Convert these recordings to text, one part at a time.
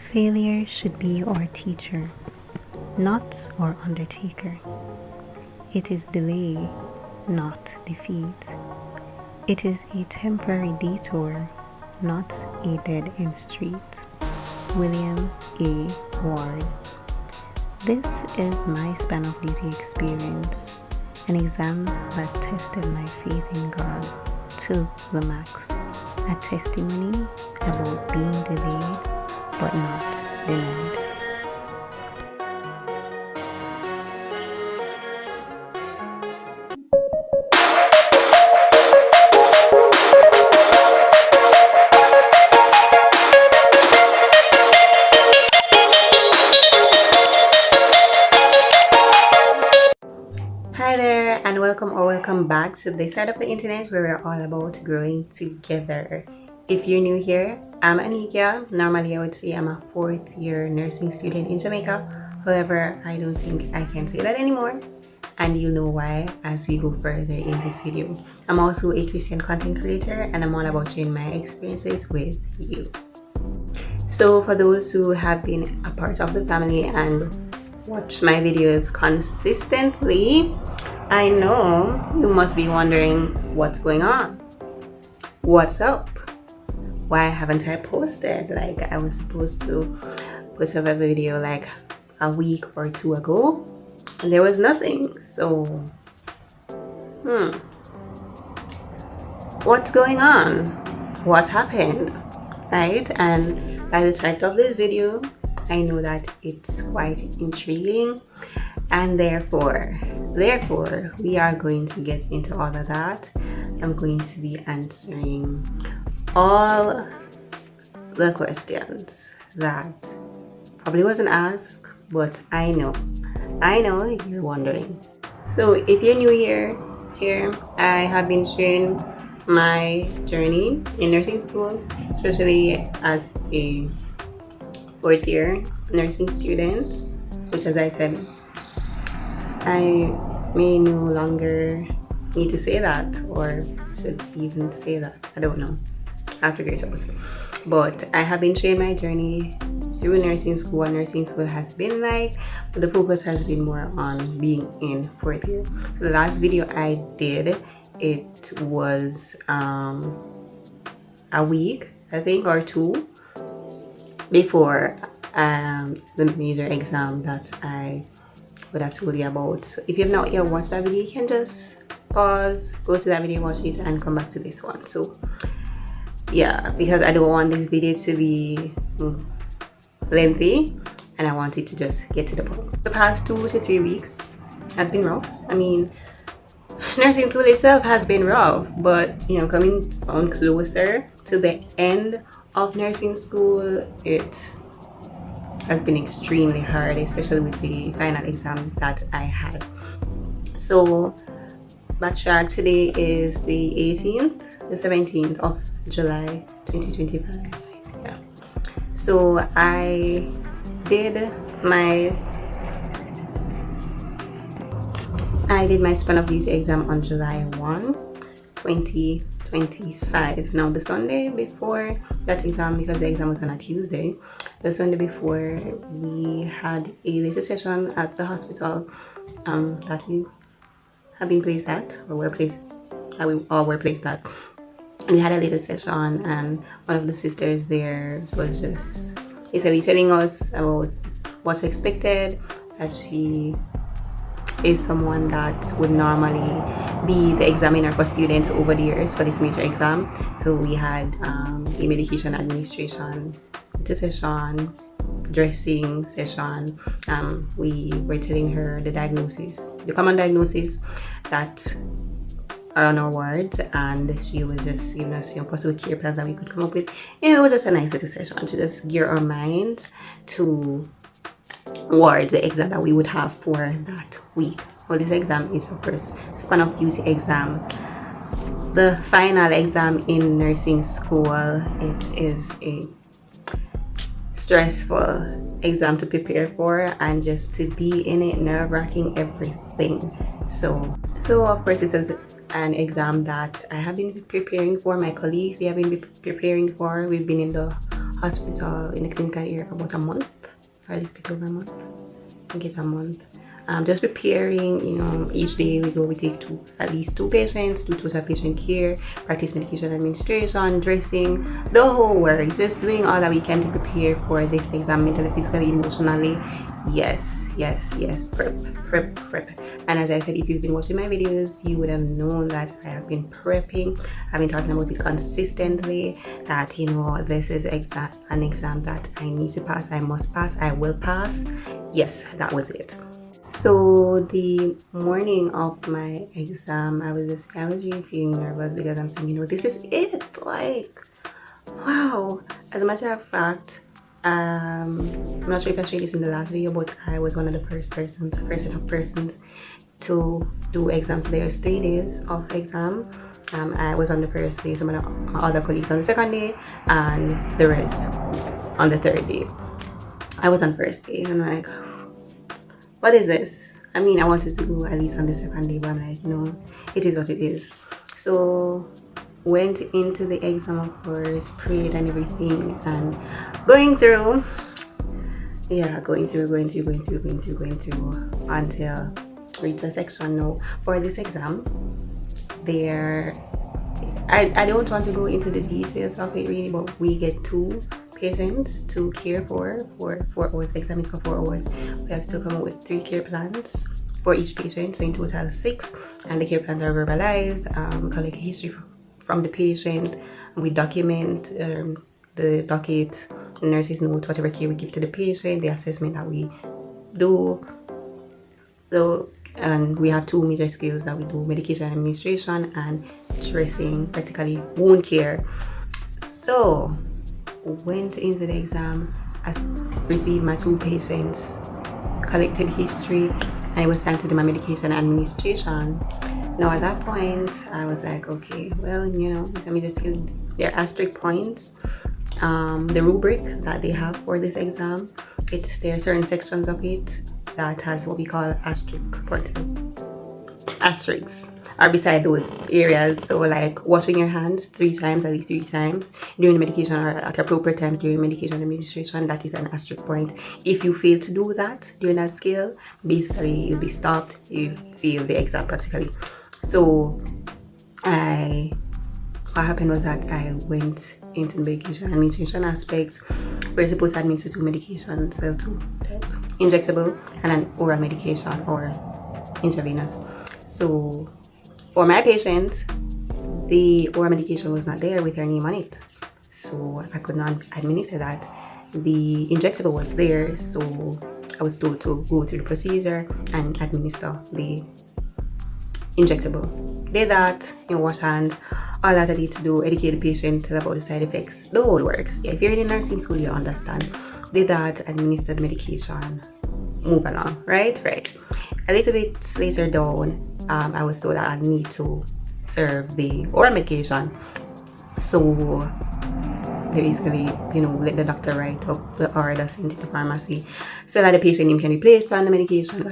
Failure should be our teacher, not our undertaker. It is delay, not defeat. It is a temporary detour, not a dead-end street. William A. Ward. This is my span of duty experience, an exam that tested my faith in God to the max, a testimony about being delayed but not denied. Hi there, and welcome back to this side of the internet where we're all about growing together. If you're new here, I'm Aneikia. Normally I would say I'm a 4th year nursing student in Jamaica. However, I don't think I can say that anymore, and you'll know why as we go further in this video. I'm also a Christian content creator, and I'm all about sharing my experiences with you. So for those who have been a part of the family and watch my videos consistently, I know you must be wondering what's going on. What's up? Why haven't I posted? Like, I was supposed to put up a video like a week or 2 ago, and there was nothing. So what's going on? What happened? Right? And by the title of this video, I know that it's quite intriguing, and therefore we are going to get into all of that. I'm going to be answering all the questions that probably wasn't asked, but I know you're wondering. So if you're new here I have been sharing my journey in nursing school, especially as a 4th year nursing student, which, as I said, I may no longer need to say that, or should even say that. I don't know. I'll figure it out. But I have been sharing my journey through nursing school, what nursing school has been like, but the focus has been more on being in 4th year. So the last video I did, it was a week, I think, or 2 before the major exam that I would have told you about. So if you've not yet watched that video, you can just pause, go to that video, watch it, and come back to this one. So yeah, because I don't want this video to be lengthy, and I want it to just get to the point. The past 2 to 3 weeks has been rough. I mean, nursing school itself has been rough, but you know, coming on closer to the end of nursing school, it has been extremely hard, especially with the final exam that I had. So backtrack, today is the 17th of July 2025. Yeah. So I did my span of duty exam on July 1, 2025. Now the Sunday before that exam, because the exam was on a Tuesday, the Sunday before, we had a little session at the hospital that we have been placed at, or we all were placed at. And we had a little session, and one of the sisters there was just basically telling us about what's expected, that she is someone that would normally be the examiner for students over the years for this major exam. So we had a medication administration session, dressing session. We were telling her the common diagnosis that are on our wards, and she was just giving us possible care plans that we could come up with. And it was just a nice little session to just gear our minds towards the exam that we would have for that week. Well, this exam is, of course, span of duty exam, the final exam in nursing school. It is a stressful exam to prepare for, and just to be in it, nerve-wracking, everything. So of course, this is an exam that I have been preparing for. My colleagues, we have been preparing for. We've been in the hospital in the clinical area for about a month, or at least a bit over a month. I think it's a month. Just preparing, each day we take at least two patients, do total patient care, practice medication administration, dressing, the whole works, just doing all that we can to prepare for this exam, mentally, physically, emotionally. Yes, prep. And as I said, if you've been watching my videos, you would have known that I have been prepping. I've been talking about it consistently, that this is an exam that I need to pass, I must pass, I will pass. Yes, that was it. So the morning of my exam, I was really feeling nervous, because I'm saying, this is it. Like, wow. As a matter of fact, I'm not sure if I shared this in the last video, but I was one of the first set of persons to do exams. So there's 3 days of exam. I was on the first day, some of my other colleagues on the second day, and the rest on the third day. I was on first day, and I'm like, what is this? I mean, I wanted to go at least on the second day, but I'm like, no, it is what it is. So went into the exam, of course, prayed and everything, and going through until reach the section. Now for this exam, I don't want to go into the details of it really, but we get 2 patients to care for 4 hours. Exam is for 4 hours. We have to come up with 3 care plans for each patient, so in total 6, and the care plans are verbalized. We collect history from the patient, and we document the docket, the nurses note, whatever care we give to the patient, the assessment that we do. And we have 2 major skills that we do: medication administration and dressing, practically wound care. So went into the exam, I received my 2 patients, collected history, and it was time to do my medication administration. Now at that point, I was like, okay, well, let me just give their asterisk points. The rubric that they have for this exam, there are certain sections of it that has what we call asterisks are beside those areas. So like washing your hands 3 times, at least 3 times during the medication, or at appropriate times during medication administration, that is an asterisk point. If you fail to do that during that skill, basically you'll be stopped, you fail the exam practically. So what happened was that I went into the medication administration aspect. We're supposed to administer 2 medications, so 2 injectable and an oral medication or intravenous. So for my patient, the oral medication was not there with her name on it, so I could not administer that. The injectable was there, so I was told to go through the procedure and administer the injectable. Did that, wash hands, all that I need to do, educate the patient about the side effects, the whole works. If you're in nursing school, you understand. Did that, administer the medication, move along, right? A little bit later down, I was told that I need to serve the oral medication. So they basically, let the doctor write up the order, send it to the pharmacy, so that the patient name can be placed on the medication,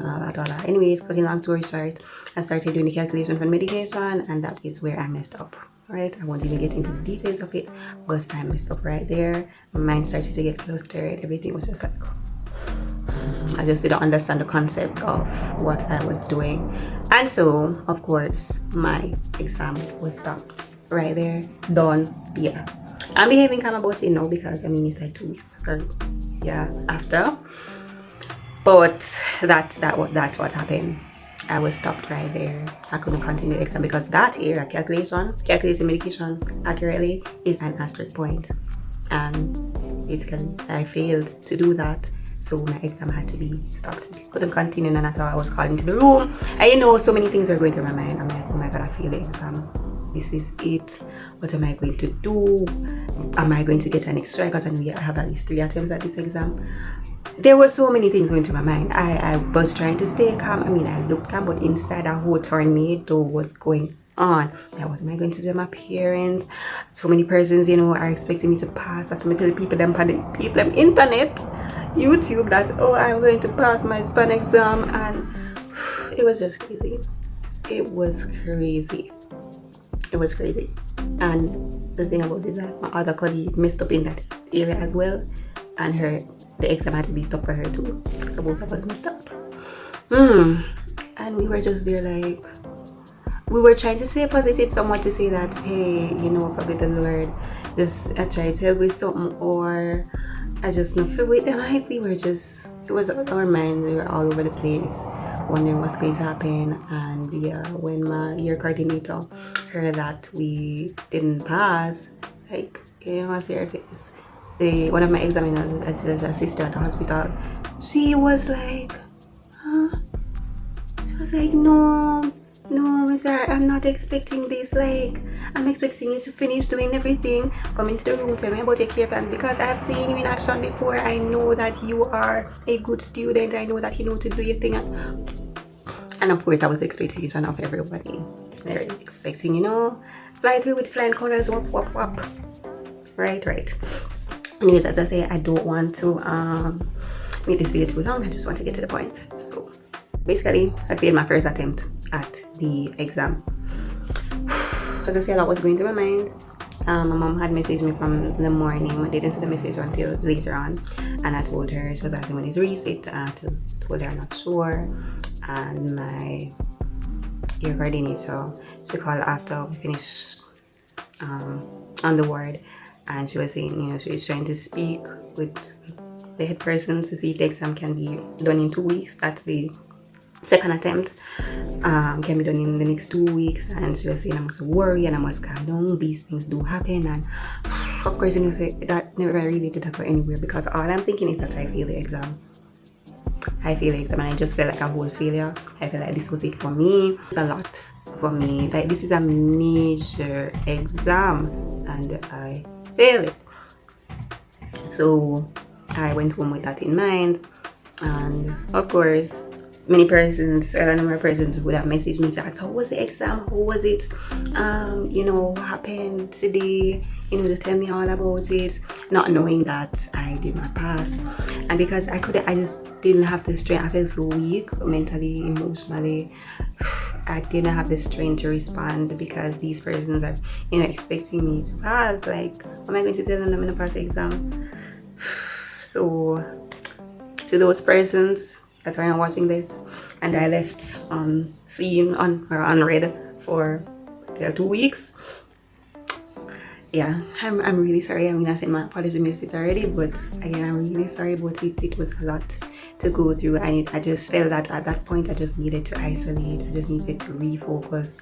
all that. Anyways, cutting long story short, I started doing the calculation for the medication, and that is where I messed up. Right? I won't even get into the details of it, but I messed up right there. My mind started to get flustered. Everything was just like, I just didn't understand the concept of what I was doing. And so, of course, my exam was stopped right there, done. Yeah, I'm behaving calm about it now, because it's like 2 weeks after. But that's what happened. I was stopped right there. I couldn't continue the exam because that area, calculating medication accurately, is an asterisk point, and basically I failed to do that. So my exam had to be stopped. Couldn't continue, and that's how I was called into the room. And so many things were going through my mind. I'm like, oh my god, I failed the exam. This is it. What am I going to do? Am I going to get an extra? Because I know I have at least 3 attempts at this exam. There were so many things going through my mind. I was trying to stay calm. I looked calm, but inside a whole tornado was going on. What am I going to do? My parents, so many persons, are expecting me to pass. After me tell the people them internet, YouTube, that I'm going to pass my span exam, and it was just crazy. It was crazy. And the thing about it is that my other colleague messed up in that area as well, and the exam had to be stopped for her too, so both of us messed up. And we were just there like, we were trying to stay positive somewhat, to say that, hey, probably the Lord just try to help with something, or I just not feel with them. Like, we were just, it was our minds, we were all over the place, wondering what's going to happen. And yeah, when my year coordinator heard that we didn't pass, like, I see her face. One of my examiners, a sister at the hospital, she was like, huh? She was like, no, Mr. I'm not expecting this. Like, I'm expecting you to finish doing everything, come into the room, tell me about your care plan, because I have seen you in action before. I know that you are a good student. I know that you know to do your thing. And of course, that was the expectation of everybody. They're expecting, fly through with flying colors, whoop, whoop, whoop. Right. Anyways, as I say, I don't want to make this video too long. I just want to get to the point. So basically, I failed my first attempt at the exam. As I said, that was going through my mind. My mom had messaged me from the morning. I didn't see the message until later on, and I told her, she was asking when it's reset, and I told her I'm not sure. And my year coordinator, she called after we finished on the ward, and she was saying, she was trying to speak with the head person to see if the exam can be done in 2 weeks. That's the second attempt. Can be done in the next 2 weeks. And she was saying I must worry and I must calm down. These things do happen. And of course, say that never really did that go anywhere, because all I'm thinking is that I failed the exam. And I just felt like a whole failure. I felt like this was it for me. It's a lot for me. Like, this is a major exam and I failed it. So I went home with that in mind, and of course, a number of persons would have messaged me to ask, how was the exam? How was it? What happened today? Just tell me all about it. Not knowing that I did not pass. And because I just didn't have the strength. I felt so weak mentally, emotionally. I didn't have the strength to respond, because these persons are, expecting me to pass. Like, am I going to tell them I'm going to pass the exam? So, to those persons that are not watching this, and I left unread for 2 weeks. Yeah, I'm really sorry. I mean, I sent my apology message already, but again, I'm really sorry. But it was a lot to go through, and I just felt that at that point I just needed to isolate. I just needed to refocus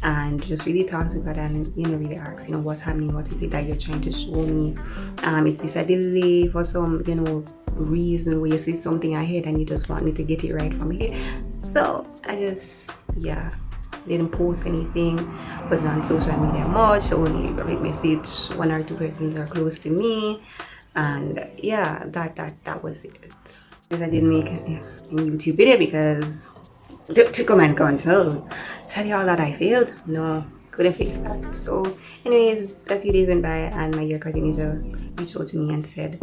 and just really talk to God and really ask, what's happening, what is it that you're trying to show me? Is this a delay for some reason where you see something ahead and you just want me to get it right from here? So I just didn't post anything, wasn't on social media much, only message 1 or 2 persons are close to me, and that was it. Because I didn't make a YouTube video because to come and tell you all that I failed. No, couldn't fix that. So anyways, a few days went by and my year coordinator reached out to me and said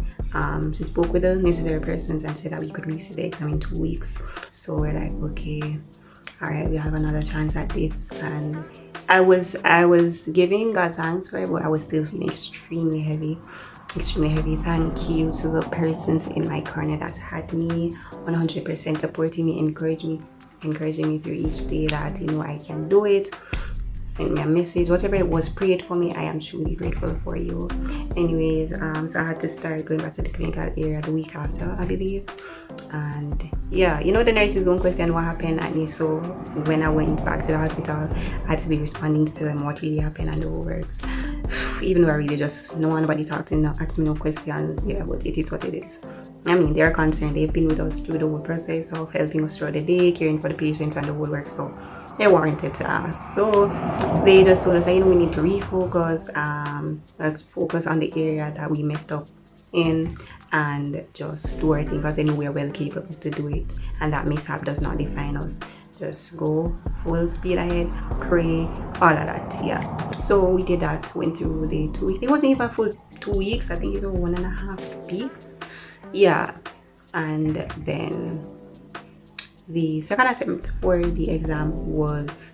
she spoke with the necessary persons and said that we could reset the exam in 2 weeks. So we're like, okay, all right, we have another chance at this. And I was giving God thanks for it, but I was still feeling extremely heavy. Thank you to the persons in my corner that had me 100% supporting me, encouraging me through each day that I can do it. Send me a message, whatever it was, prayed for me. I am truly grateful for you. Anyways, so I had to start going back to the clinical area the week after, I believe. And the nurses don't question what happened at me. So when I went back to the hospital, I had to be responding to them what really happened and the whole works. Even though I really just no nobody talked and asked me no questions. Yeah, but it is what it is. I mean, they're concerned. They've been with us through the whole process of helping us throughout the day, caring for the patients and the whole work. So they're warranted to ask. So they just told us that we need to refocus, focus on the area that we messed up in and just do our thing, because they know we're well capable to do it, and that mishap does not define us. Just go full speed ahead, pray, all of that. So we did that, went through the 2 weeks. It wasn't even full 2 weeks. I think it was 1.5 weeks. And then the second attempt for the exam was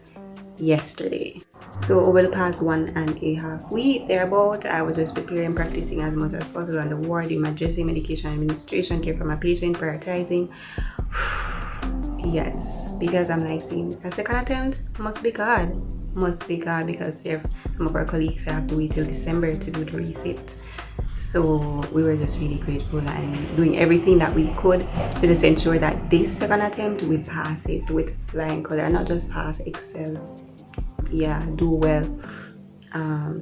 yesterday. So over the past 1.5 weeks, thereabout, I was just preparing, practicing as much as possible on the ward, doing my dressing, medication administration, care for my patient, prioritizing. Yes, because I'm like saying a second attempt must be God. Must be God, because there some of our colleagues have to wait till December to do the resit. So we were just really grateful and doing everything that we could to just ensure that this second attempt we pass it with flying color, not just pass, excel. Yeah, do well.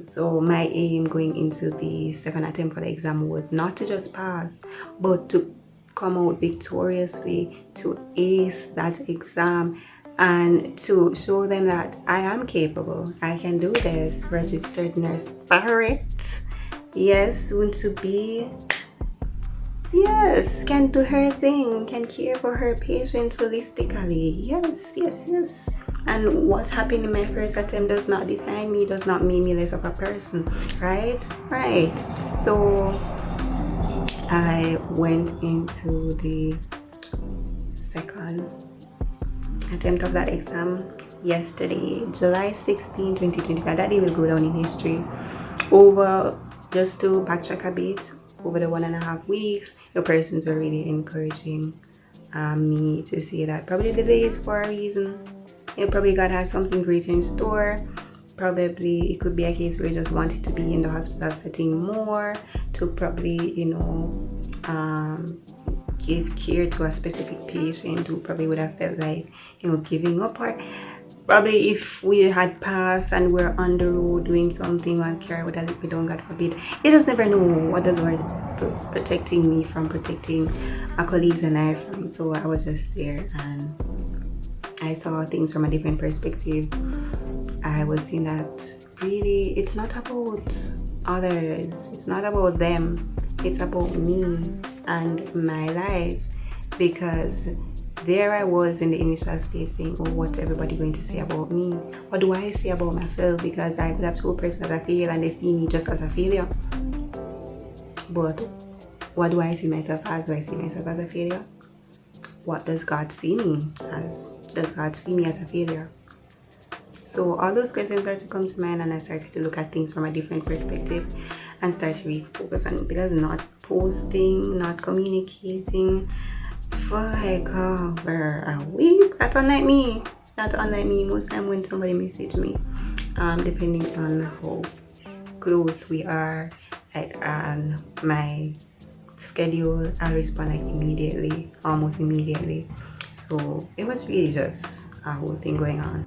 So my aim going into the second attempt for the exam was not to just pass, but to come out victoriously, to ace that exam, and to show them that I am capable. I can do this. Registered nurse Barrett, yes, soon to be. Yes, can do her thing, can care for her patients holistically. Yes. And what's happened in my first attempt does not define me, does not make me less of a person, right? Right. So I went into the second attempt of that exam yesterday, July 16, 2025. That day will go down in history. Over, just to backtrack a bit, over the 1.5 weeks, your persons were really encouraging me to say that probably the day is for a reason. Probably God has something great in store. Probably it could be a case where you just wanted to be in the hospital setting more, to probably, give care to a specific patient who probably would have felt like, giving up, or probably if we had passed and we're on the road doing something and care would have let me down, God forbid. You just never know what the Lord was protecting me from, protecting our colleagues and I from. So I was just there and I saw things from a different perspective. I was seeing that really it's not about others, it's not about them, it's about me and my life. Because there I was in the initial stage saying, oh, what's everybody going to say about me? What do I say about myself? Because I could have told a person as a failure and they see me just as a failure. But what do I see myself as? Do I see myself as a failure? What does God see me as? Does God see me as a failure? So all those questions started to come to mind, and I started to look at things from a different perspective and start to refocus on it. Because not posting, not communicating for like over a week, that's unlike me. That's unlike me. Most time when somebody message me, depending on how close we are, like my schedule, I'll respond like immediately, almost immediately. So it was really just a whole thing going on.